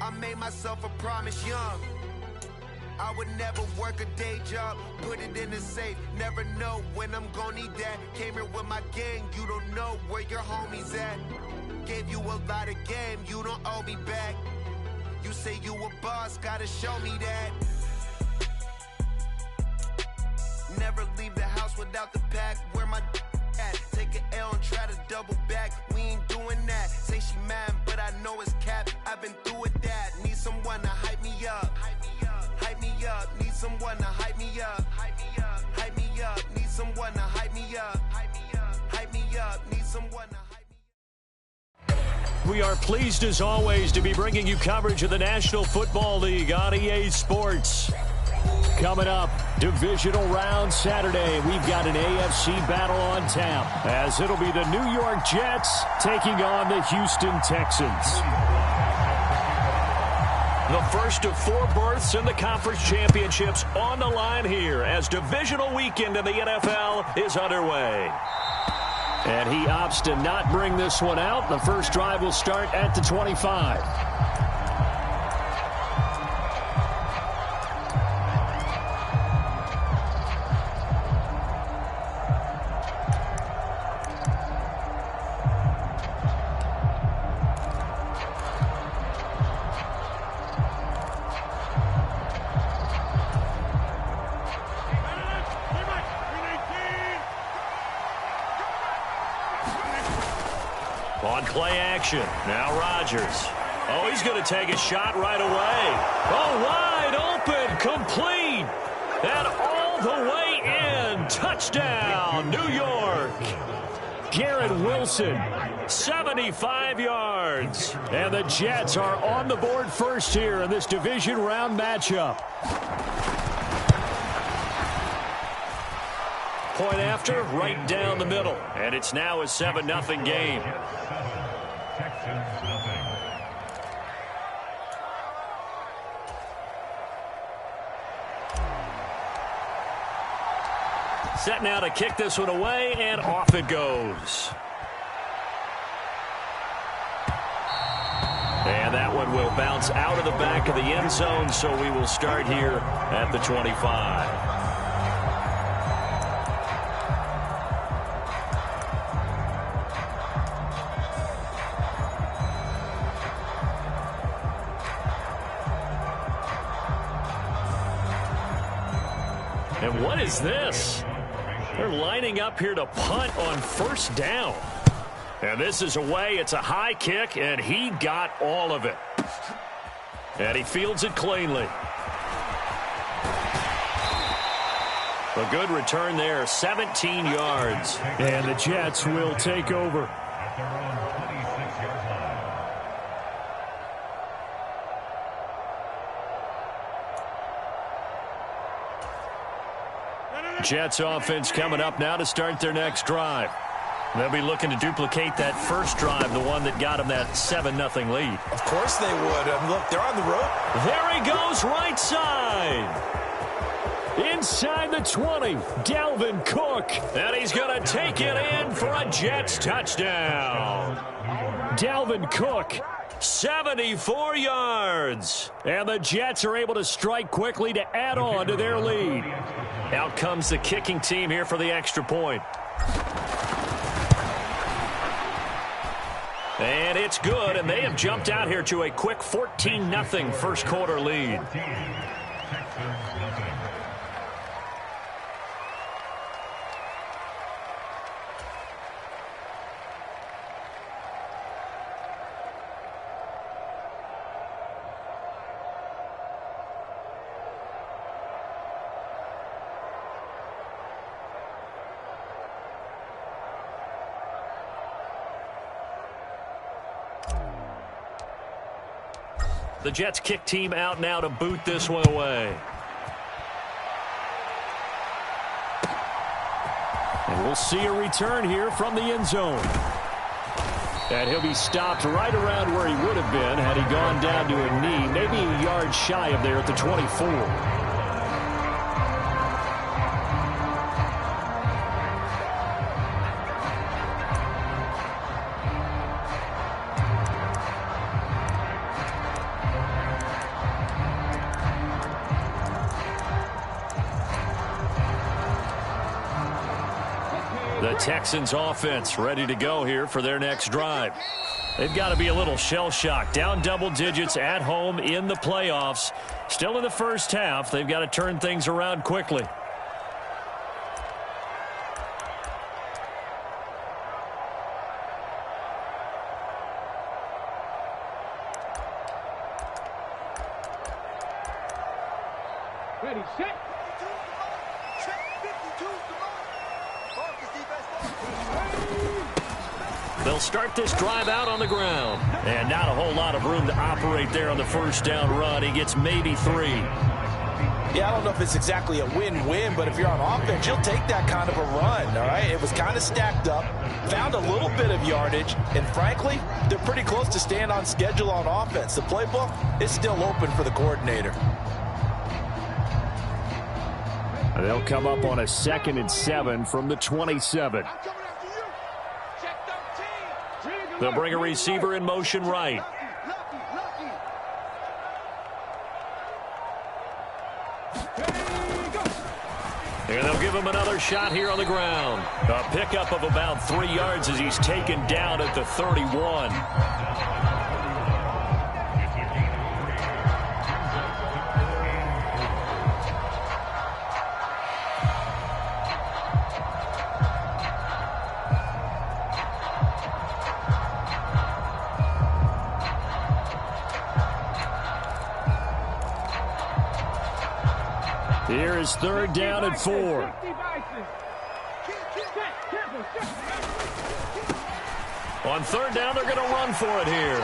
I made myself a promise young. I would never work a day job, put it in the safe. Never know when I'm gonna need that. Came here with my gang, you don't know where your homies at. Gave you a lot of game, you don't owe me back. You say you a boss, gotta show me that. Never leave the house without the pack. Where my at? Take an L and try to double back. We ain't doing that. Say she mad, but I know it's cap. I've been through with that. Need someone to hype me up. Hype me up. Need someone to hype me up. Hype me up. Need someone to hype me up. Hype me up. Need someone to hype me up. We are pleased as always to be bringing you coverage of the National Football League on EA Sports. Coming up, divisional round Saturday, we've got an AFC battle on tap, as it'll be the New York Jets taking on the Houston Texans. The first of 4 berths in the conference championships on the line here as divisional weekend in the NFL is underway. And he opts to not bring this one out. The first drive will start at the 25. On play action, now Rodgers. Oh, he's going to take a shot right away. Oh, wide open, complete, and all the way in. Touchdown, New York. Garrett Wilson, 75 yards. And the Jets are on the board first here in this division round matchup. Point after, right down the middle. And it's now a 7-0 game. Set now to kick this one away, and off it goes. And that one will bounce out of the back of the end zone, so we will start here at the 25. And what is this? They're lining up here to punt on first down. And this is away. It's a high kick, and he got all of it. And he fields it cleanly. A good return there, 17 yards. And the Jets will take over. Jets offense coming up now to start their next drive. They'll be looking to duplicate that first drive, the one that got them that 7-0 lead. Of course they would. Look, they're on the road. There he goes, right side. Inside the 20, Dalvin Cook. And he's going to take it in for a Jets touchdown. Dalvin Cook, 74 yards. And the Jets are able to strike quickly to add on to their lead. Out comes the kicking team here for the extra point. And it's good, and they have jumped out here to a quick 14-0 first quarter lead. The Jets kick team out now to boot this one away. And we'll see a return here from the end zone. And he'll be stopped right around where he would have been had he gone down to a knee, maybe a yard shy of there at the 24. The Texans offense ready to go here for their next drive. They've got to be a little shell-shocked. Down double digits at home in the playoffs. Still in the first half. They've got to turn things around quickly. Ready, set. They'll start this drive out on the ground. And not a whole lot of room to operate there on the first down run. He gets maybe 3. Yeah, I don't know if it's exactly a win-win, but if you're on offense, you'll take that kind of a run, all right? It was kind of stacked up, found a little bit of yardage, and frankly, they're pretty close to staying on schedule on offense. The playbook is still open for the coordinator. They'll come up on a 2nd and 7 from the 27. They'll bring a receiver in motion right. And they'll give him another shot here on the ground. A pickup of about 3 yards as he's taken down at the 31. Here is 3rd down and 4. On 3rd down, they're going to run for it here.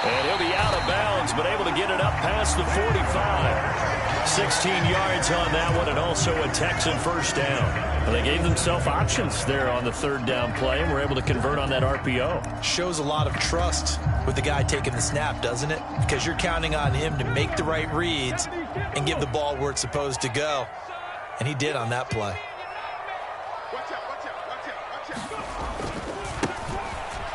And he'll be out of bounds, but able to get it up past the 45. 16 yards on that one, and also a Texan first down. And they gave themselves options there on the 3rd down play, and were able to convert on that RPO. Shows a lot of trust with the guy taking the snap, doesn't it? Because you're counting on him to make the right reads and give the ball where it's supposed to go. And he did on that play.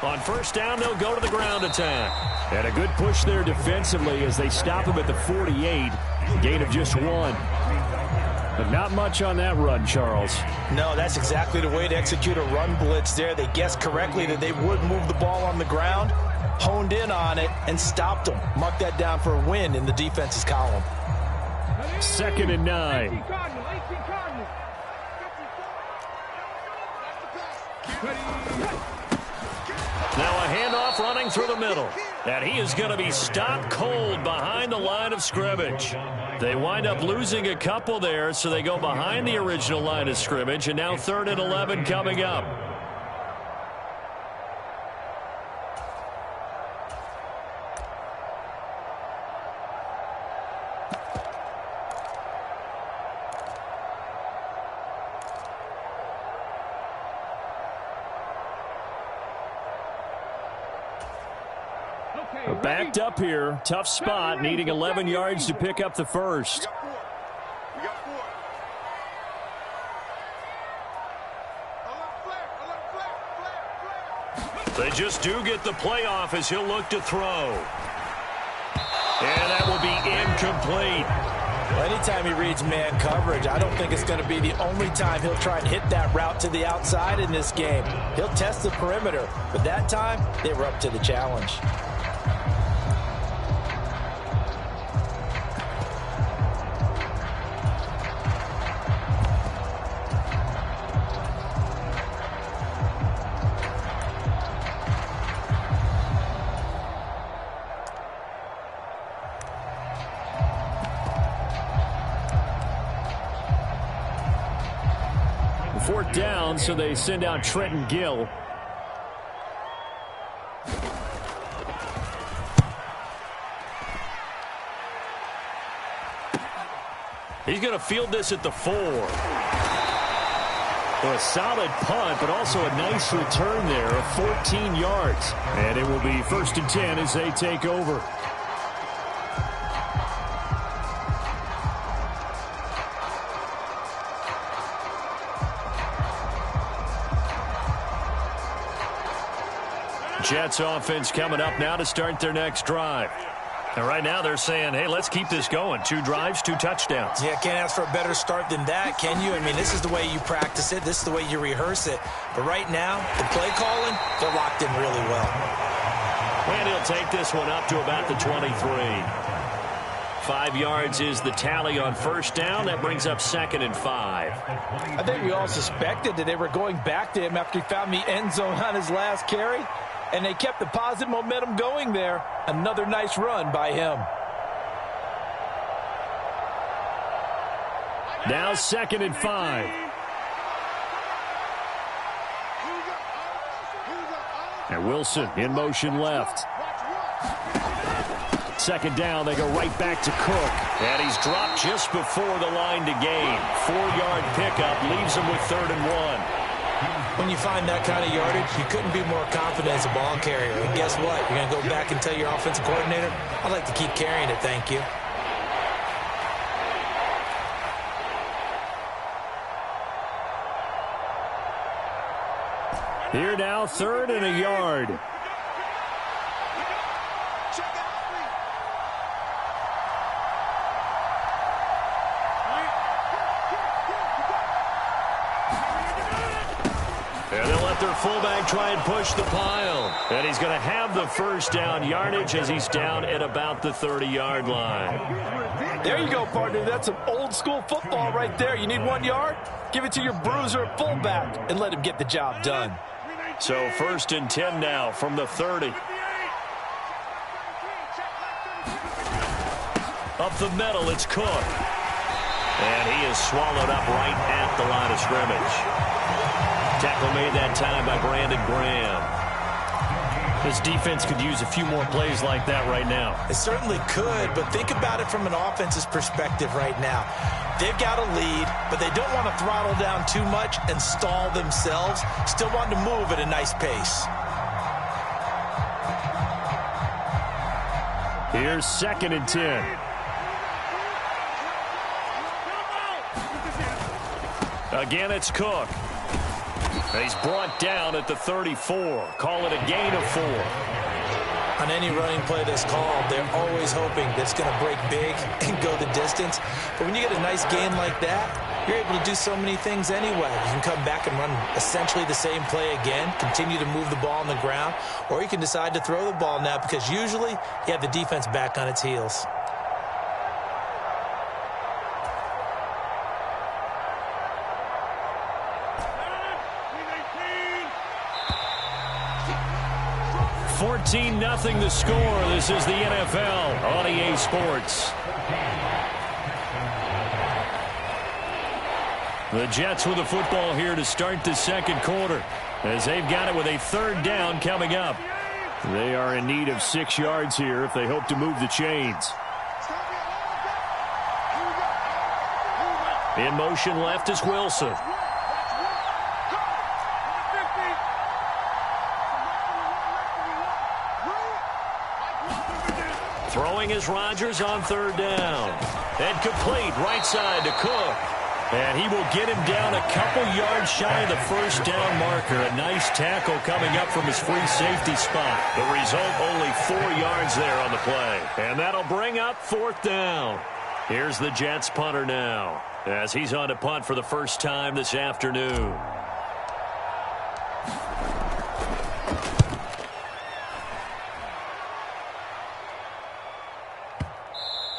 On first down, they'll go to the ground attack. And a good push there defensively as they stop him at the 48. Gain of just 1. But not much on that run, Charles. No, that's exactly the way to execute a run blitz there. They guessed correctly that they would move the ball on the ground, honed in on it, and stopped them. Mark that down for a win in the defense's column. 2nd and 9. Now a handoff running through the middle. And he is going to be stopped cold behind the line of scrimmage. They wind up losing a couple there, so they go behind the original line of scrimmage, and now 3rd and 11 coming up. Backed up here. Tough spot, needing 11 yards to pick up the first. They just do get the playoff as he'll look to throw. And that will be incomplete. Well, anytime he reads man coverage, I don't think it's going to be the only time he'll try and hit that route to the outside in this game. He'll test the perimeter, but that time they were up to the challenge. Fourth down, so they send out Trenton Gill. He's going to field this at the 4. A solid punt, but also a nice return there of 14 yards. And it will be 1st and 10 as they take over. Jets offense coming up now to start their next drive. And right now they're saying, hey, let's keep this going. 2 drives, 2 touchdowns. Yeah, can't ask for a better start than that, can you? I mean, this is the way you practice it. This is the way you rehearse it. But right now, the play calling, they're locked in really well. And he'll take this one up to about the 23. 5 yards is the tally on first down. That brings up 2nd and 5. I think we all suspected that they were going back to him after he found the end zone on his last carry. And they kept the positive momentum going there. Another nice run by him. Now 2nd and 5. And Wilson in motion left. 2nd down, they go right back to Cook. And he's dropped just before the line to gain. 4-yard pickup leaves him with 3rd and 1. When you find that kind of yardage, you couldn't be more confident as a ball carrier. And guess what? You're going to go back and tell your offensive coordinator, I'd like to keep carrying it, thank you. Here now, 3rd and a yard. And they'll let their fullback try and push the pile. And he's going to have the first down yardage as he's down at about the 30-yard line. There you go, partner. That's some old-school football right there. You need 1 yard? Give it to your bruiser fullback and let him get the job done. So 1st and 10 now from the 30. Up the middle, it's Cook. And he is swallowed up right at the line of scrimmage. Tackle made that time by Brandon Graham. This defense could use a few more plays like that right now. It certainly could, but think about it from an offense's perspective right now. They've got a lead, but they don't want to throttle down too much and stall themselves. Still want to move at a nice pace. Here's 2nd and 10. Again, it's Cook. He's brought down at the 34. Call it a gain of 4. On any running play that's called, they're always hoping that it's going to break big and go the distance. But when you get a nice gain like that, you're able to do so many things anyway. You can come back and run essentially the same play again, continue to move the ball on the ground, or you can decide to throw the ball now because usually you have the defense back on its heels. Nothing the score. This is the NFL on EA Sports. The Jets with the football here to start the 2nd quarter as they've got it with a 3rd down coming up. They are in need of 6 yards here if they hope to move the chains. In motion left is Wilson. Throwing is Rodgers on 3rd down. And complete right side to Cook. And he will get him down a couple yards shy of the first down marker. A nice tackle coming up from his free safety spot. The result, only 4 yards there on the play. And that'll bring up 4th down. Here's the Jets punter now as he's on to punt for the first time this afternoon.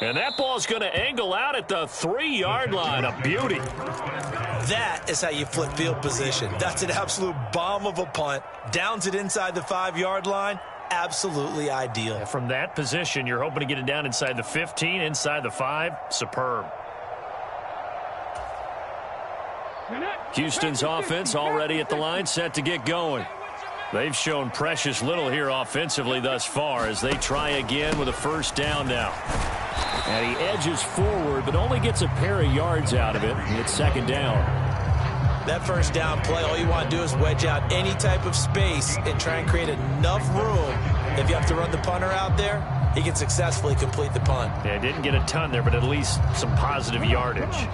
And that ball's going to angle out at the 3-yard line. A beauty. That is how you flip field position. That's an absolute bomb of a punt. Downs it inside the 5-yard line. Absolutely ideal. From that position, you're hoping to get it down inside the 15, inside the 5. Superb. Houston's offense already at the line, set to get going. They've shown precious little here offensively thus far as they try again with a 1st down now. And he edges forward, but only gets a pair of yards out of it. It's 2nd down. That 1st down play, all you want to do is wedge out any type of space and try and create enough room. If you have to run the punter out there, he can successfully complete the punt. Yeah, didn't get a ton there, but at least some positive yardage.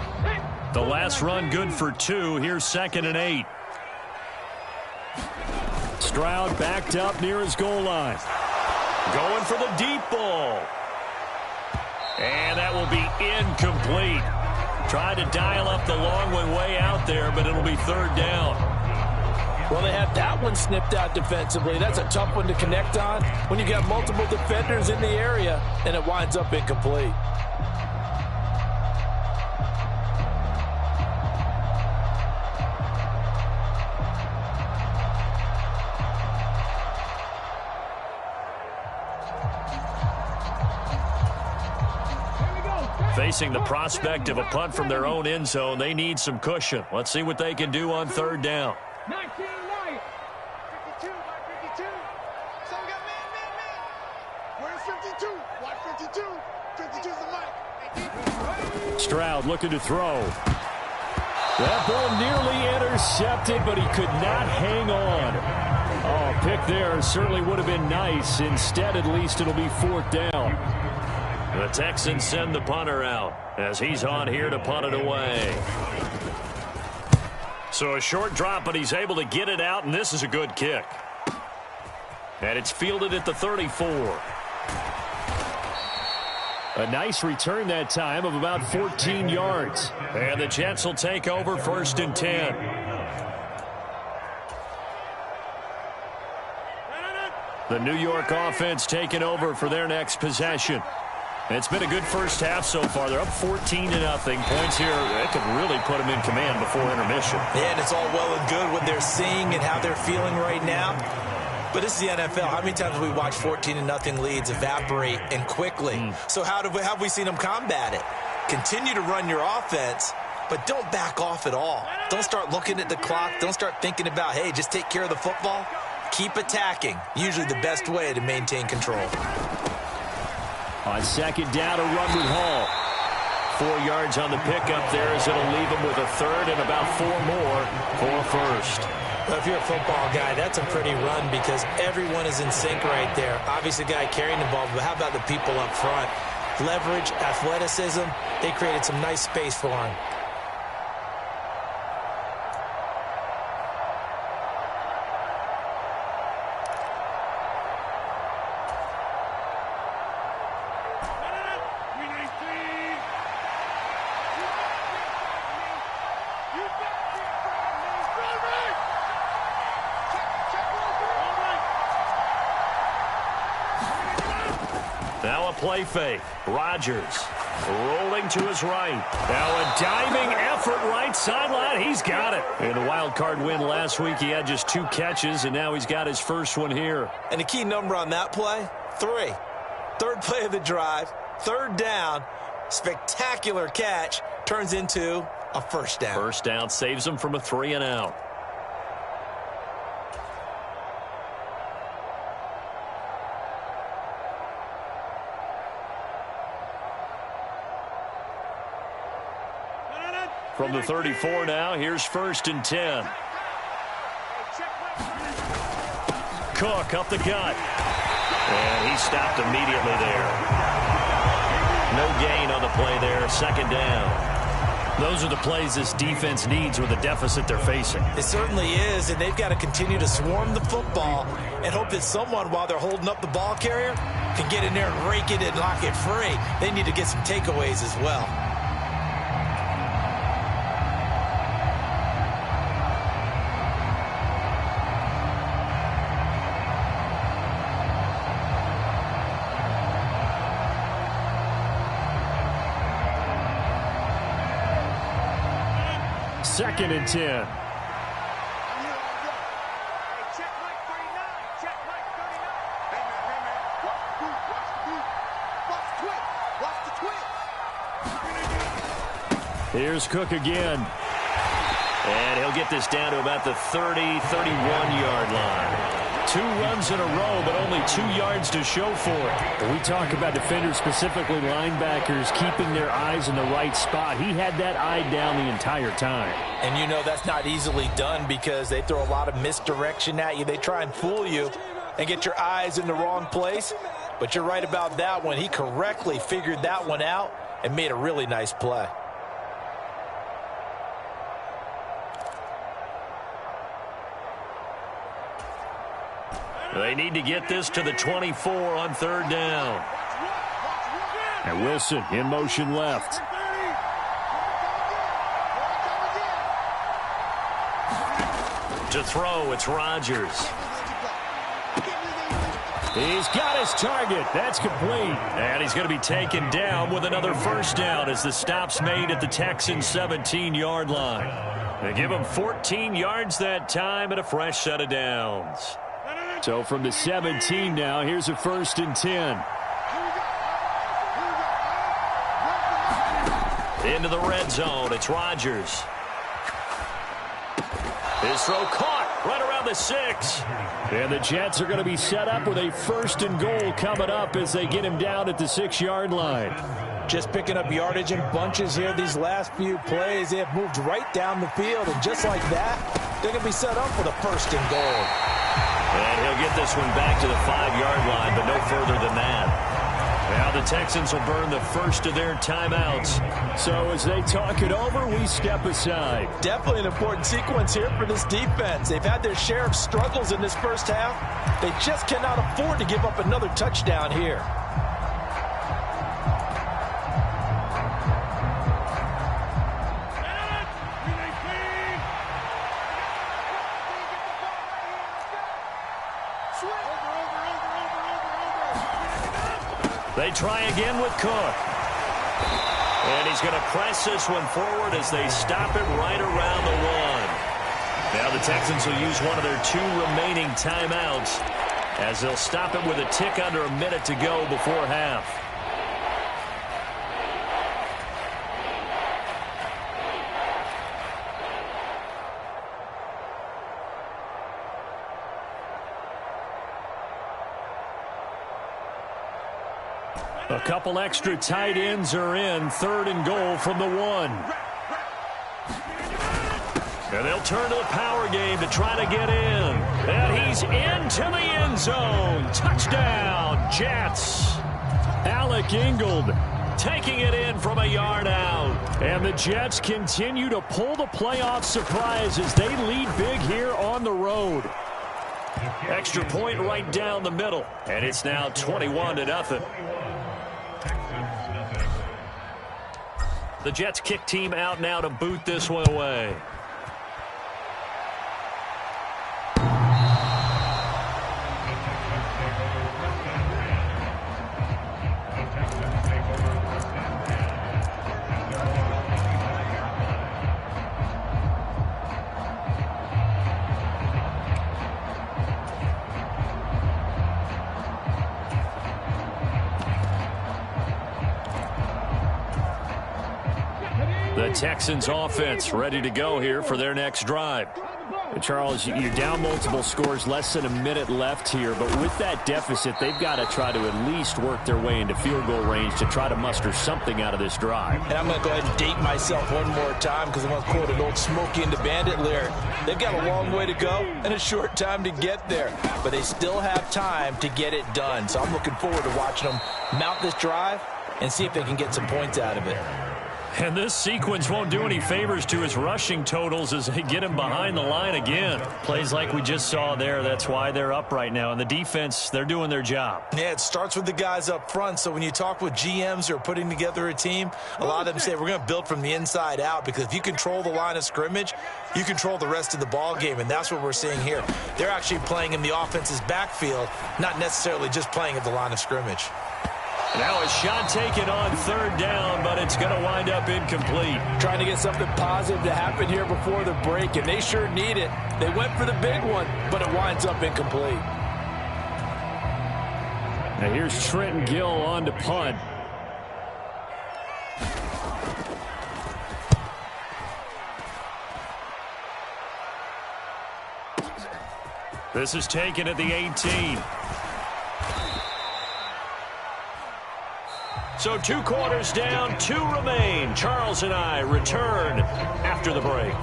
The last run good for 2. Here's 2nd and 8. Stroud backed up near his goal line. Going for the deep ball. And that will be incomplete. Tried to dial up the long one way out there, but it'll be third down. Well, they had that one snipped out defensively. That's a tough one to connect on when you got multiple defenders in the area, and it winds up incomplete. Facing the prospect of a punt from their own end zone, they need some cushion. Let's see what they can do on third down. 19 right. 52, mark 52. So we got man. Where's 52? Watch 52. 52's the mic. Stroud looking to throw. That ball nearly intercepted, but he could not hang on. Oh, pick there certainly would have been nice. Instead, at least it'll be fourth down. The Texans send the punter out as he's on here to punt it away. So a short drop, but he's able to get it out, and this is a good kick. And it's fielded at the 34. A nice return that time of about 14 yards. And the Jets will take over 1st and 10. The New York offense taking over for their next possession. It's been a good first half so far. They're up 14-0. Points here, that could really put them in command before intermission. Yeah, and it's all well and good what they're seeing and how they're feeling right now. But this is the NFL. How many times have we watched 14-0 leads evaporate and quickly? So how have we seen them combat it? Continue to run your offense, but don't back off at all. Don't start looking at the clock. Don't start thinking about, hey, just take care of the football. Keep attacking. Usually the best way to maintain control. On second down, a run with Hall. 4 yards on the pickup there as it'll leave him with a third and about 4 more for first. Well, if you're a football guy, that's a pretty run because everyone is in sync right there. Obviously, the guy carrying the ball, but how about the people up front? Leverage, athleticism, they created some nice space for him. Play fake. Rodgers rolling to his right. Now a diving effort right sideline. He's got it. In the wild card win last week, he had just 2 catches, and now he's got his first one here. And the key number on that play, 3. Third play of the drive, third down, spectacular catch, turns into a first down. First down saves him from a 3-and-out. From the 34 now, here's 1st and 10. Cook up the gut. And he stopped immediately there. No gain on the play there, 2nd down. Those are the plays this defense needs with the deficit they're facing. It certainly is, and they've got to continue to swarm the football and hope that someone, while they're holding up the ball carrier, can get in there and rake it and lock it free. They need to get some takeaways as well. Second and 10. Check Mike 39. Check Mike 39. Hey, man. Watch the boot. Watch the boot. Watch the twitch. Watch the twitch. Here's Cook again. And he'll get this down to about the 31-yard line. 2 runs in a row, but only 2 yards to show for it. We talk about defenders, specifically linebackers, keeping their eyes in the right spot. He had that eye down the entire time. And you know that's not easily done because they throw a lot of misdirection at you. They try and fool you and get your eyes in the wrong place. But you're right about that one. He correctly figured that one out and made a really nice play. They need to get this to the 24 on 3rd down. And Wilson in motion left. To throw, it's Rodgers. He's got his target. That's complete. And he's going to be taken down with another first down as the stop's made at the Texans' 17-yard line. They give him 14 yards that time and a fresh set of downs. So from the 17 now, here's a 1st and 10. Into the red zone, it's Rodgers. His throw caught right around the 6. And the Jets are going to be set up with a 1st and goal coming up as they get him down at the 6-yard line. Just picking up yardage in bunches here these last few plays. They have moved right down the field, and just like that, they're going to be set up for the 1st and goal. And he'll get this one back to the 5-yard line, but no further than that. Now the Texans will burn the first of their timeouts. So as they talk it over, we step aside. Definitely an important sequence here for this defense. They've had their share of struggles in this first half. They just cannot afford to give up another touchdown here. They try again with Cook. And he's going to press this one forward as they stop it right around the 1. Now the Texans will use one of their 2 remaining timeouts as they'll stop it with a tick under a minute to go before half. A couple extra tight ends are in. 3rd and goal from the 1. And they'll turn to the power game to try to get in. And he's into the end zone. Touchdown, Jets. Alec Ingold taking it in from a yard out. And the Jets continue to pull the playoff surprise as they lead big here on the road. Extra point right down the middle. And it's now 21-0. The Jets kick team out now to boot this one away. The Texans offense ready to go here for their next drive. Charles, you're down multiple scores, less than a minute left here, but with that deficit, they've got to try to at least work their way into field goal range to try to muster something out of this drive. And I'm going to go ahead and date myself one more time because I'm going to quote an old Smokey and the Bandit lyric. They've got a long way to go and a short time to get there, but they still have time to get it done. So I'm looking forward to watching them mount this drive and see if they can get some points out of it. And this sequence won't do any favors to his rushing totals as they get him behind the line again. Plays like we just saw there, that's why they're up right now. And the defense, they're doing their job. Yeah, it starts with the guys up front. So when you talk with GMs who are putting together a team, a lot of them say we're going to build from the inside out, because if you control the line of scrimmage, you control the rest of the ball game, and that's what we're seeing here. They're actually playing in the offense's backfield, not necessarily just playing at the line of scrimmage. Now a shot taken on 3rd down, but it's going to wind up incomplete. Trying to get something positive to happen here before the break, and they sure need it. They went for the big one, but it winds up incomplete. Now here's Trenton Gill on to punt. This is taken at the 18. So 2 quarters down, 2 remain. Charles and I return after the break.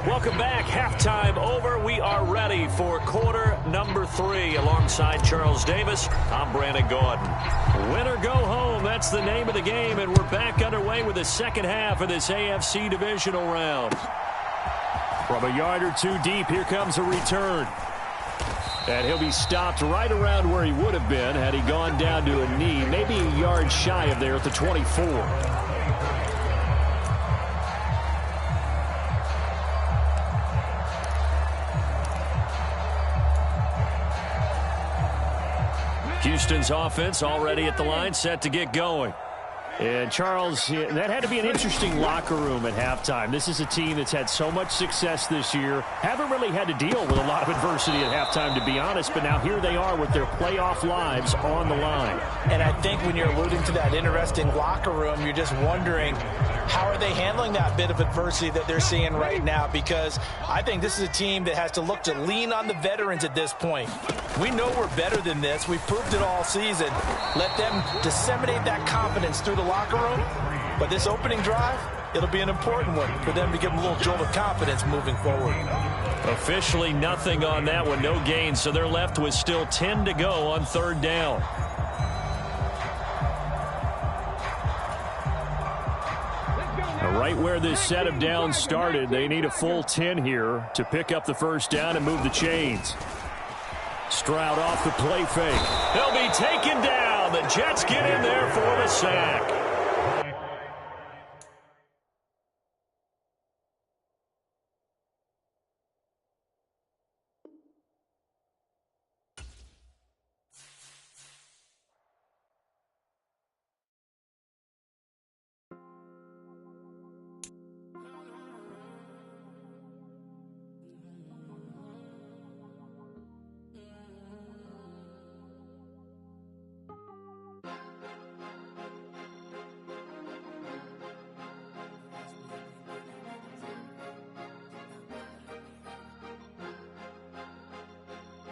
Welcome back. Halftime over. We are ready for quarter number 3. Alongside Charles Davis, I'm Brandon Gordon. Win or go home, that's the name of the game, and we're back underway with the second half of this AFC divisional round. From a yard or 2 deep, here comes a return. And he'll be stopped right around where he would have been had he gone down to a knee, maybe a yard shy of there at the 24. Houston's offense already at the line, set to get going. And, Charles, that had to be an interesting locker room at halftime. This is a team that's had so much success this year. Haven't really had to deal with a lot of adversity at halftime, to be honest. But now here they are with their playoff lives on the line. And I think when you're alluding to that interesting locker room, you're just wondering, how are they handling that bit of adversity that they're seeing right now? Because I think this is a team that has to look to lean on the veterans at this point. We know we're better than this. We've proved it all season. Let them disseminate that confidence through the locker room. But this opening drive, it'll be an important one for them to give them a little jolt of confidence moving forward. Officially nothing on that one, no gain. So they're left with still 10 to go on third down. Right where this set of downs started, they need a full 10 here to pick up the first down and move the chains. Stroud off the play fake. They'll be taken down. The Jets get in there for the sack.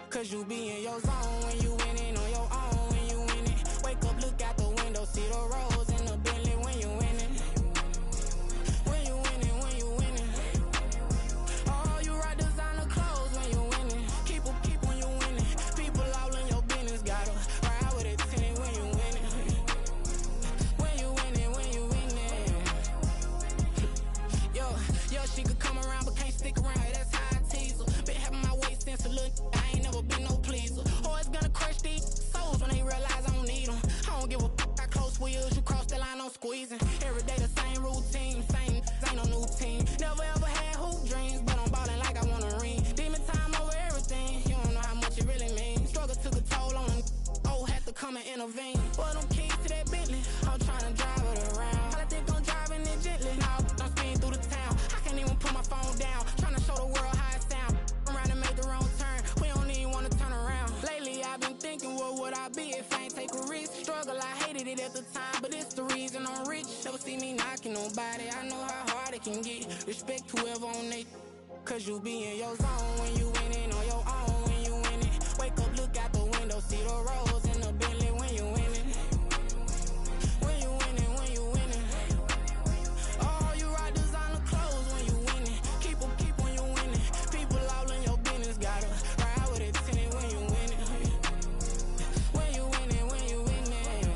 Cause you be in your zone when you winning on your own when you winning. Wake up, look out the window, see the rose in the Bentley when you winning. When you winning, when you winning. Oh, you rock designer clothes when you winning. Keep when you winning. People all in your business, gotta ride with it tinted when you winning. When you winning, when you winning. Yo, she could come around but can't stick around. That's how I tease her. Been having my waist since a little. Been no pleaser. Oh, it's gonna crush these souls when they realize I don't need them. I don't give a fuck. I close wheels, you cross the line, I'm squeezing. Every day the same routine, same, ain't no new team. Never ever had hoop dreams, but I'm ballin' like I wanna ring. Demon time over everything, you don't know how much it really means. Struggle took a toll on them, oh, had to come and intervene. Boy, them keys to that Bentley, I'm trying to drive it around. I think I'm driving it gently, now I'm speeding through the town. I can't even put my phone down, trying to show the world how it sound. Around and make the wrong turn, we don't even wanna turn around. Lately I've been thinking, what would I be if I ain't take a risk? Struggle, I hated it at the time, but it's the reason I'm rich. Never see me knocking nobody, I know how hard it can get. Respect whoever on they, cause you be in your zone when you winning on your own when you winning. Wake up, look out the window, see the rose in the Bentley when you winning. When you winning, when you winning. Oh, you rock designer clothes when you winning. Keep when you winning. People all in your business, gotta ride with it tinted when you winning. When you winning, when you winning.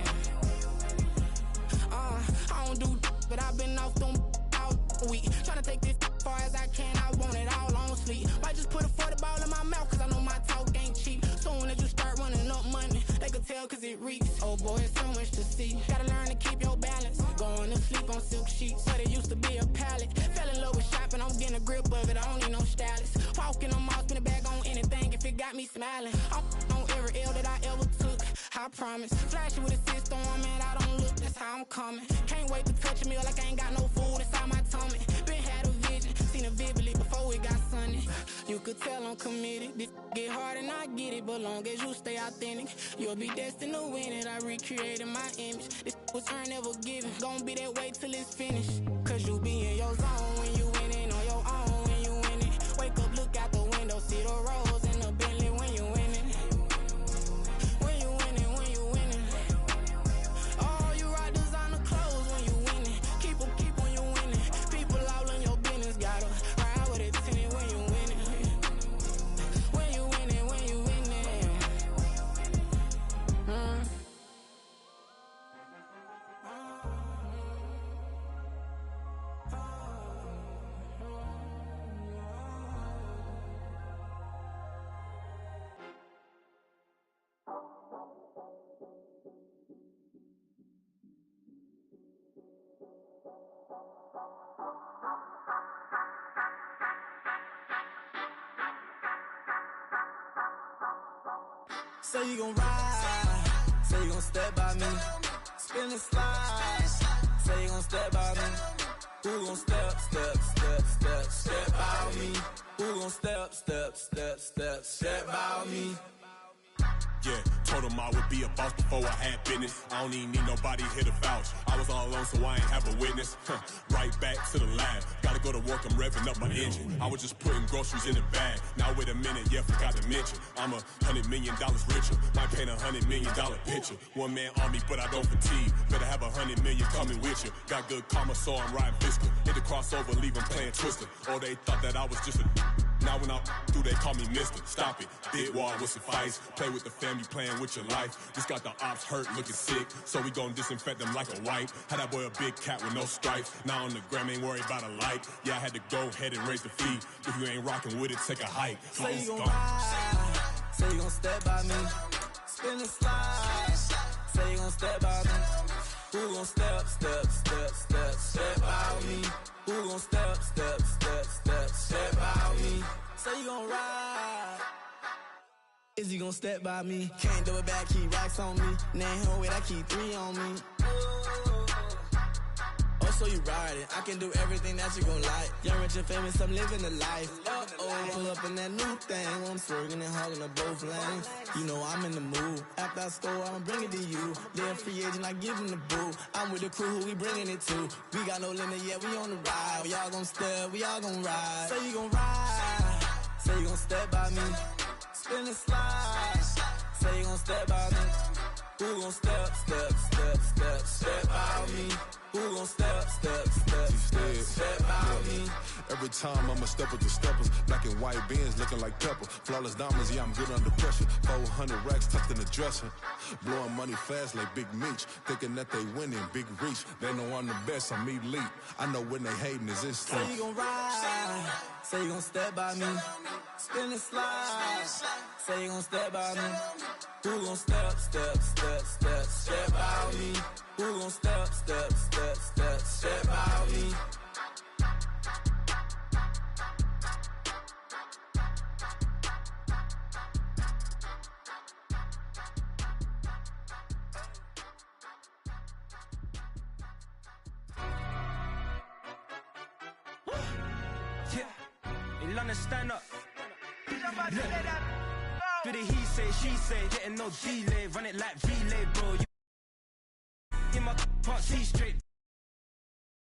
I don't do but I've been off them all week. Tryna take this far as I can, I want it all on sleep. Might just put a 40 ball in my mouth, cause I know my talk ain't cheap. Soon as you start running up money, they could tell cause it reeks. Oh boy, it's so much to see. Gotta learn to keep your balance. Going to sleep on silk sheets, but it used to be a pallet. Fell in love with shopping, I'm getting a grip of it, I don't need no stylist. Walking on mouth, spin it back on anything if it got me smiling. I'm on every L that I ever took, I promise. Flashing with a system, man, I don't look, that's how I'm coming. Can't wait to touch a meal like I ain't got no food inside my tummy. Been had a vision, seen it vividly before it got sunny. You could tell I'm committed, this get hard and I get it, but long as you stay authentic, you'll be destined to win it. I recreated my image, this was earned, never given. Gonna be that way till it's finished, cause you be in your zone when you winning on your own when you winning. Wake up, look out the window, see the rose in the Bentley when you winning. When you winning, when you winning. Oh, you rock designer clothes when you winning. Keep when you winning. People all in your business, gotta ride with it tinted when you winning. When you winning, when you winning. Say you gon' ride, say you gon' step by me. Spin and slide, say you gon' step by me. Who gon' step by me? Who gon' step by me? Yeah, told him I would be a boss before I had business. I don't even need nobody here to vouch. I was all alone, so I ain't have a witness. Right back to the lab. Gotta go to work, I'm revving up my engine. I was just putting groceries in the bag. Now wait a minute, yeah, forgot to mention. I'm $100 million richer. Might paint $100 million picture. One man army, but I don't fatigue. Better have 100 million coming with you. Got good karma, so I'm riding fiscal. Hit the crossover, leave them playing Twister. Or they thought that I was just a... Now when I do, they call me Mister. Stop it. Big wall with suffice. Play with the family, playing with your life. Just got the ops hurt, looking sick. So we gon' disinfect them like a wipe. Had that boy a big cat with no stripes. Now on the gram, ain't worried about a light. Yeah, I had to go ahead and raise the fee. If you ain't rocking with it, take a hike. Say you gon' ride, say you gon' step by me. Spin and slide, say you gon' step by me. Who gon' step by me? Who gon' step by me? Say you gon' ride, is you gon' step by me? Can't do it back, keep racks on me. Name home with I keep 3 on me. Oh, so you riding, I can do everything that you gon' like. Young, rich, and famous, I'm living the life. Pull up in that new thing, I'm swerving and hogging up both lanes. You know I'm in the mood, after I score, I'ma bring it to you. They're a free agent, I give them the boo. I'm with the crew, who we bringing it to. We got no limit, yeah, we on the ride. We all gon' step, we all gon' ride. Say you gon' ride, say you gon' step by me. Spin and slide, say you gon' step by me. Who gon' step by me? Who gon' step by me? Every time I'ma step with the steppers. Black and white beans looking like pepper. Flawless diamonds, yeah, I'm good under pressure. 400 racks tucked in the dresser. Blowing money fast like Big Meech. Thinking that they winning, big reach. They know I'm the best, I'm elite. I know when they hating is instant. Say you gon' ride, say you gon' step by me. Spin and slide, say you gon' step by me. Who gon' step by me? Who gon' step by me? Yeah, in London, stand up. Look. Do the he say, she say, getting no delay, run it like relay, bro. You in my can't see straight.